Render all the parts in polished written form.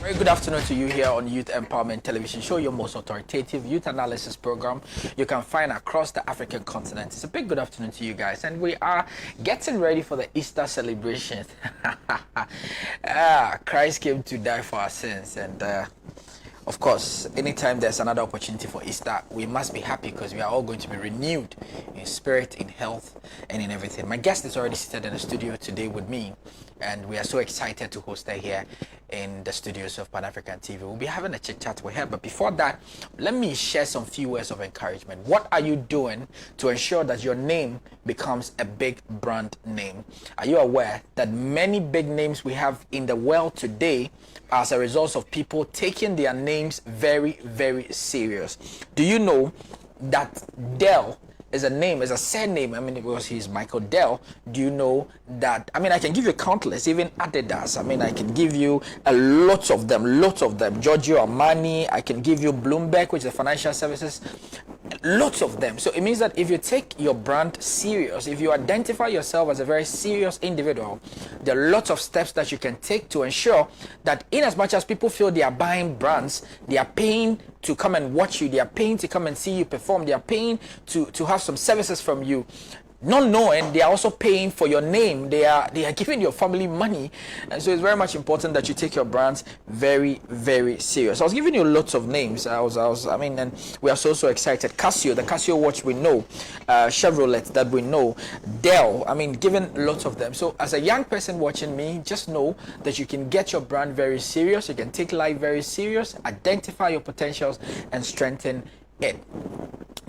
Very good afternoon to you here on Youth Empowerment Television Show, your most authoritative youth analysis program you can find across the African continent. It's a big good afternoon to you guys, and we are getting ready for the Easter celebration. Christ came to die for our sins, and of course, anytime there's another opportunity for Easter, we must be happy because we are all going to be renewed in spirit, in health, and in everything. My guest is already seated in the studio today with me, and we are so excited to host her here in the studios of Pan African TV. We'll be having a chit chat with her, but before that, let me share some few words of encouragement. What are you doing to ensure that your name becomes a big brand name? Are you aware that many big names we have in the world today are as a result of people taking their names very, very serious? Do you know that Dell is a name, is a surname? I mean, because he's Michael Dell. Do you know that? I mean, I can give you countless, even Adidas. I mean, I can give you lots of them. Giorgio Armani. I can give you Bloomberg, which is financial services. Lots of them. So it means that if you take your brand serious, if you identify yourself as a very serious individual, there are lots of steps that you can take to ensure that in as much as people feel they are buying brands, they are paying to come and watch you, they are paying to come and see you perform, they are paying to have some services from you, not knowing they are also paying for your name. They are giving your family money, and so it's very much important that you take your brands very, very serious. I was giving you lots of names. I mean, and we are so excited. Casio, the Casio watch we know, Chevrolet that we know, Dell. I mean, given lots of them. So as a young person watching me, just know that you can get your brand very serious. You can take life very serious, identify your potentials, and strengthen it.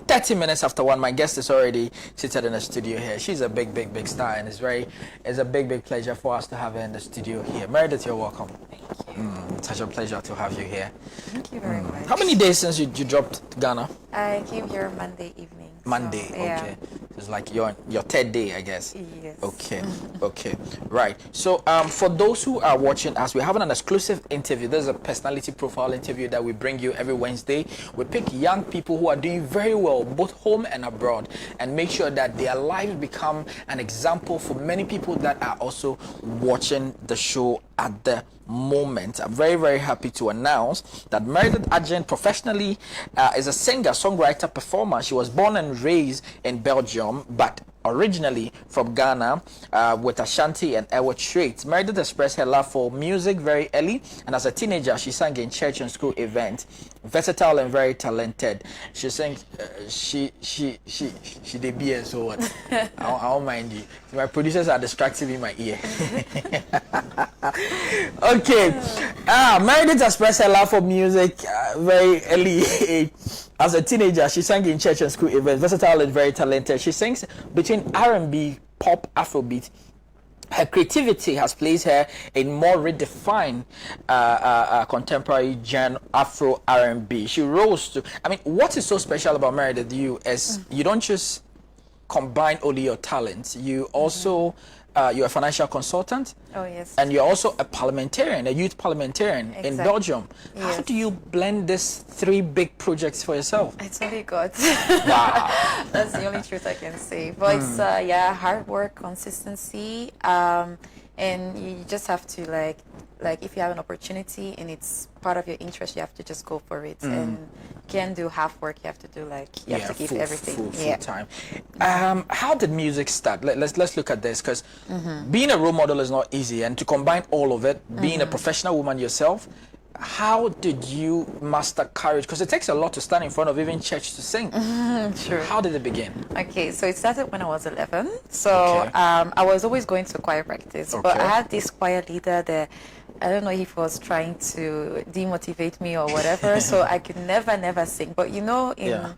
30 minutes after 1, my guest is already seated in the studio here. She's a big star, and it's a big pleasure for us to have her in the studio here. Meredith, you're welcome. Thank you. Such a pleasure to have you here. Thank you very much. How many days since you dropped Ghana? I came here Monday evening. Monday, so, yeah. okay. It's like your third day, I guess. Yes. Okay, right. So for those who are watching us, we're having an exclusive interview. There's a personality profile interview that we bring you every Wednesday. We pick young people who are doing very well, both home and abroad, and make sure that their lives become an example for many people that are also watching the show at the moment. I'm very happy to announce that Meredith Agent professionally is a singer, songwriter, performer. She was born and raised in Belgium, but originally from Ghana, with Ashanti and Ewa traits. Meredith expressed her love for music very early, and as a teenager she sang in church and school events. Versatile and very talented. She sings she did be, so what? I don't mind you. My producers are distracting me in my ear. Okay. Meredith expressed her love for music very early age. As a teenager, she sang in church and school events. Versatile and very talented. She sings between R&B, pop, Afrobeat. Her creativity has placed her in more redefined contemporary genre, Afro R&B. She rose to. I mean, what is so special about Meredith? You don't just combine only your talents. You also you're a financial consultant. Oh yes. And you're also a parliamentarian, a youth parliamentarian in Belgium. Yes. How do you blend these 3 big projects for yourself? It's only God. Wow. That's the only truth I can say. But it's hard work, consistency, and you just have to like if you have an opportunity and it's part of your interest, you have to just go for it. And you can't do half work. You have to do you have to give everything. Full time. How did music start? Let's look at this, because being a role model is not easy, and to combine all of it, being a professional woman yourself, how did you master courage? Because it takes a lot to stand in front of even church to sing. Sure. How did it begin? Okay, so it started when I was 11. So I was always going to choir practice, but I had this choir leader that I don't know if he was trying to demotivate me or whatever. So I could never sing. But you know, in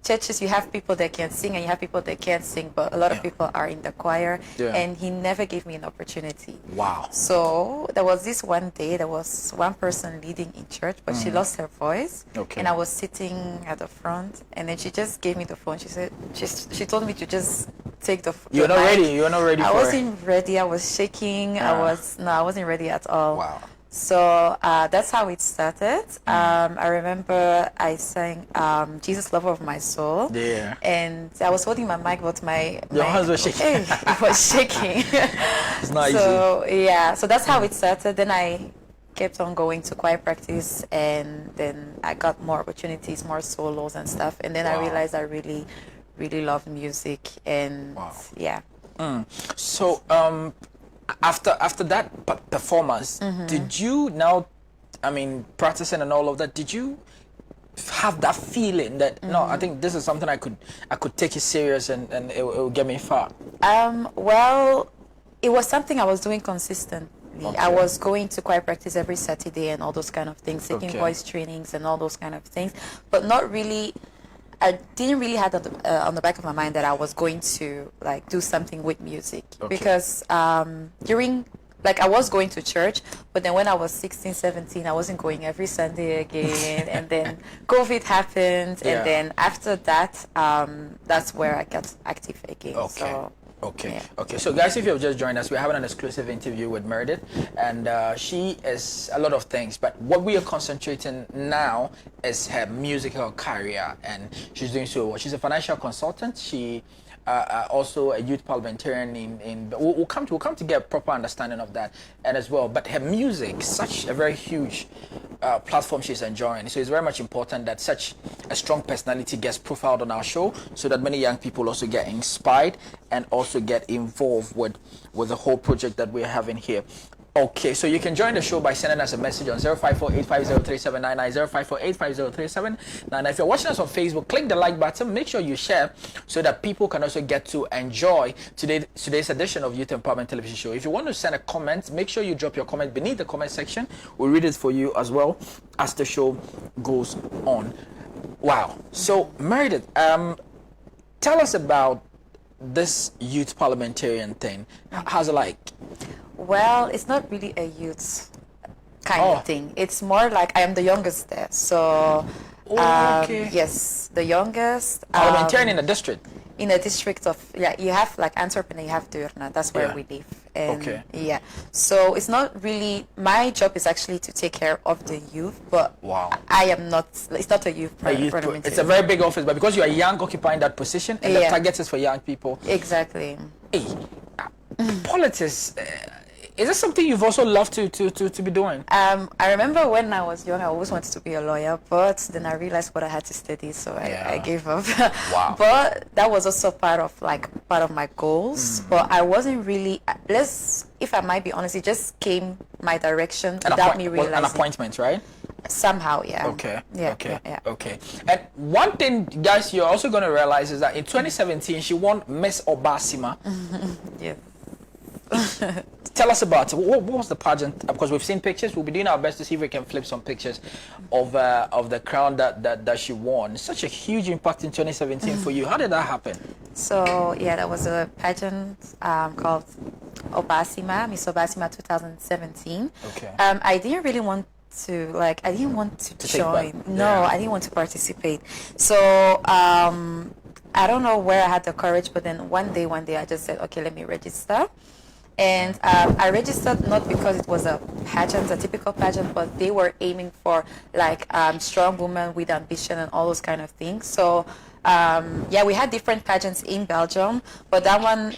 churches you have people that can sing and you have people that can't sing, but a lot of people are in the choir, and he never gave me an opportunity. Wow. So there was this one day, there was one person leading in church, but she lost her voice, and I was sitting at the front, and then she just gave me the phone. She said, she told me to just take the You're not ready. You're not ready. I wasn't ready. I was shaking. I wasn't ready at all. Wow. So that's how it started. I remember I sang Jesus, Lover of My Soul. Yeah. And I was holding my mic, but your hands were shaking. It was shaking. It's not so, easy. Yeah, so that's how it started. Then I kept on going to choir practice, and then I got more opportunities, more solos and stuff. And then I realized I really, really love music, and yeah. So after that performance, did you now, I mean, practicing and all of that, did you have that feeling that no, I think this is something I could take it serious, and it will get me far? Well, it was something I was doing consistently. I was going to choir practice every Saturday and all those kind of things, taking voice trainings and all those kind of things, but not really. I didn't really have on the back of my mind that I was going to like do something with music, because during, like, I was going to church, but then when I was 16, 17, I wasn't going every Sunday again, and then COVID happened, and then after that, that's where I got active again. Okay, so guys, if you've just joined us, we're having an exclusive interview with Meredith, and she is a lot of things, but what we are concentrating now is her musical career, and she's doing so well. She's a financial consultant. She also a youth parliamentarian in we'll come to get a proper understanding of that, and as well, but her music, such a very huge platform she's enjoying, so it's very much important that such a strong personality gets profiled on our show, so that many young people also get inspired and also get involved with the whole project that we're having here. Okay, so you can join the show by sending us a message on 0548503799, 0548503799. If you're watching us on Facebook, click the like button, make sure you share, so that people can also get to enjoy today's edition of Youth Empowerment Television Show. If you want to send a comment, make sure you drop your comment beneath the comment section. We'll read it for you as well as the show goes on. Wow. So, Meredith, tell us about this youth parliamentarian thing. How's it like? Well, it's not really a youth kind of thing. It's more like I am the youngest there. So, yes, the youngest. Parliamentarian in the district? In a district of, you have like Antwerp and you have Deurne. That's where we live. And yeah. So it's not really, my job is actually to take care of the youth, but I am not, it's not a youth parliamentarian. It's a very big office, but because you are young occupying that position, and the target is for young people. Exactly. Hey, politics, is this something you've also loved to be doing? I remember when I was young, I always wanted to be a lawyer, but then I realized what I had to study, so I gave up. But that was also part of my goals. But I wasn't really, if I might be honest, it just came my direction without me realizing. An appointment, right? Somehow, yeah. Okay. Okay. And one thing, guys, you're also going to realize is that in 2017, she won Miss Obasima. Yeah. Tell us about it. What was the pageant? Because we've seen pictures. We'll be doing our best to see if we can flip some pictures of the crown that she won. Such a huge impact in 2017 for you. How did that happen? So yeah, that was a pageant called Obasima, Miss Obasima 2017. Okay. I didn't really want to join. No, I didn't want to participate. So I don't know where I had the courage, but then one day I just said, okay, let me register. And I registered not because it was a typical pageant, but they were aiming for like strong women with ambition and all those kind of things. So we had different pageants in Belgium, but that one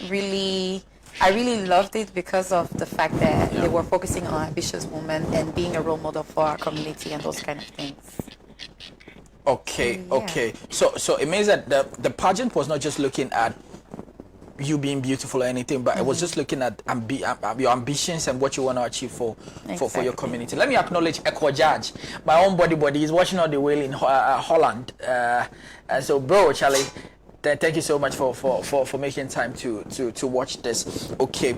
I really loved it because of the fact that they were focusing on ambitious women and being a role model for our community and those kind of things. Okay. So it means that the pageant was not just looking at you being beautiful or anything, but it was just looking at your ambitions and what you want to achieve for your community. Let me acknowledge Echo Judge, my own body. He's watching all the way in Holland. And so, bro, Charlie, thank you so much for making time to watch this. Okay.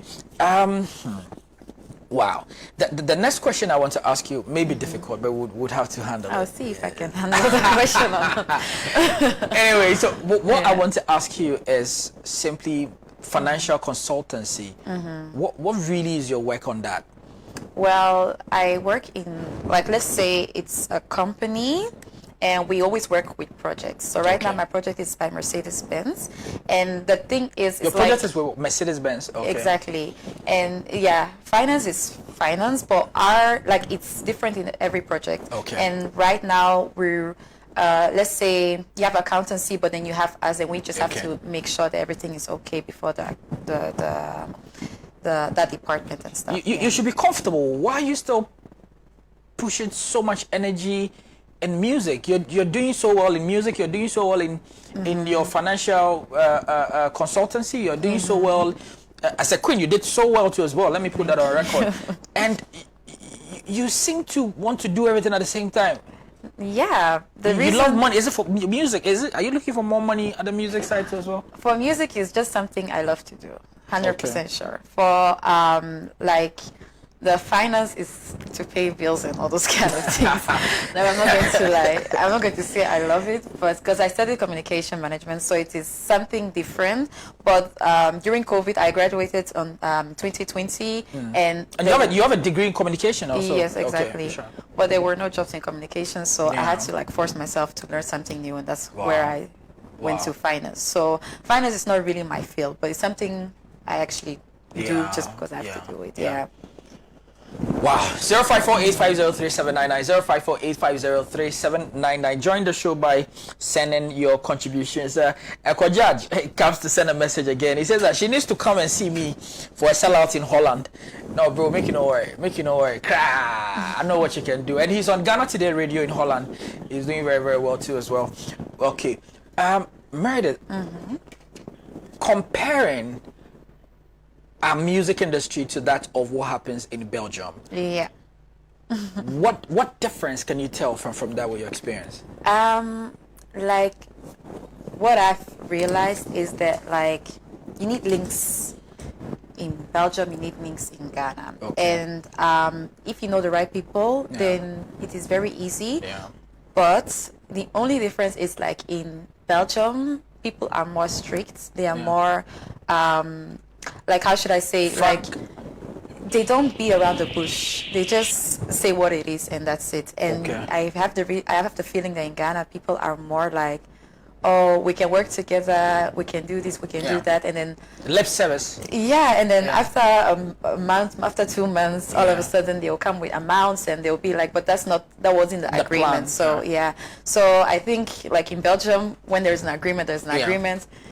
Wow. The next question I want to ask you may be difficult, but would have to handle it. I'll see if I can handle the question or not. Anyway, so what I want to ask you is simply financial consultancy. What really is your work on that? Well, I work in, like, let's say it's a company, and we always work with projects. So right now my project is by Mercedes-Benz, and the thing is, your project is with Mercedes-Benz. Okay. Exactly. And finance is finance, but it's different in every project. Okay. And right now we're let's say you have accountancy, but then you have us, and we just have to make sure that everything is okay before that department and stuff. You should be comfortable. Why are you still pushing so much energy in music. You're doing so well in music. You're doing so well in your financial consultancy. You're doing so well as a queen. You did so well too as well. Let me put that on record. And you seem to want to do everything at the same time. Yeah, You love money. Is it for music? Are you looking for more money at the music side too as well? For music, is just something I love to do. 100% sure. For like the finance is to pay bills and all those kind of things. No, I'm not going to lie. I'm not going to say I love it, but because I studied communication management, so it is something different. But during COVID, I graduated on 2020, and you have a degree in communication also. Yes, exactly. Okay, sure. But there were no jobs in communication, so I had to like force myself to learn something new, and that's where I went to finance. So finance is not really my field, but it's something I actually do just because I have to do it. Yeah. Wow. 054-850-3799, 054-850-3799. Join the show by sending your contributions. Judge comes to send a message again. He says that she needs to come and see me for a sellout in Holland. No, bro, make you no worry. I know what you can do. And he's on Ghana Today Radio in Holland. He's doing very, very well too as well. Okay. Meredith, comparing our music industry to that of what happens in Belgium. Yeah. What difference can you tell from that with your experience? Like what I've realized is that like you need links in Belgium, you need links in Ghana. And if you know the right people, then it is very easy. Yeah. But the only difference is like in Belgium, people are more strict. They are more like, how should I say, like they don't be around the bush. They just say what it is and that's it. And I have the feeling that in Ghana people are more like, oh, we can work together, we can do this, we can do that, and then lip service. Yeah, and then after a month, after 2 months, all of a sudden they'll come with amounts and they'll be like, but that wasn't the agreement. Plan. So so I think like in Belgium, when there's an agreement, there's an agreement.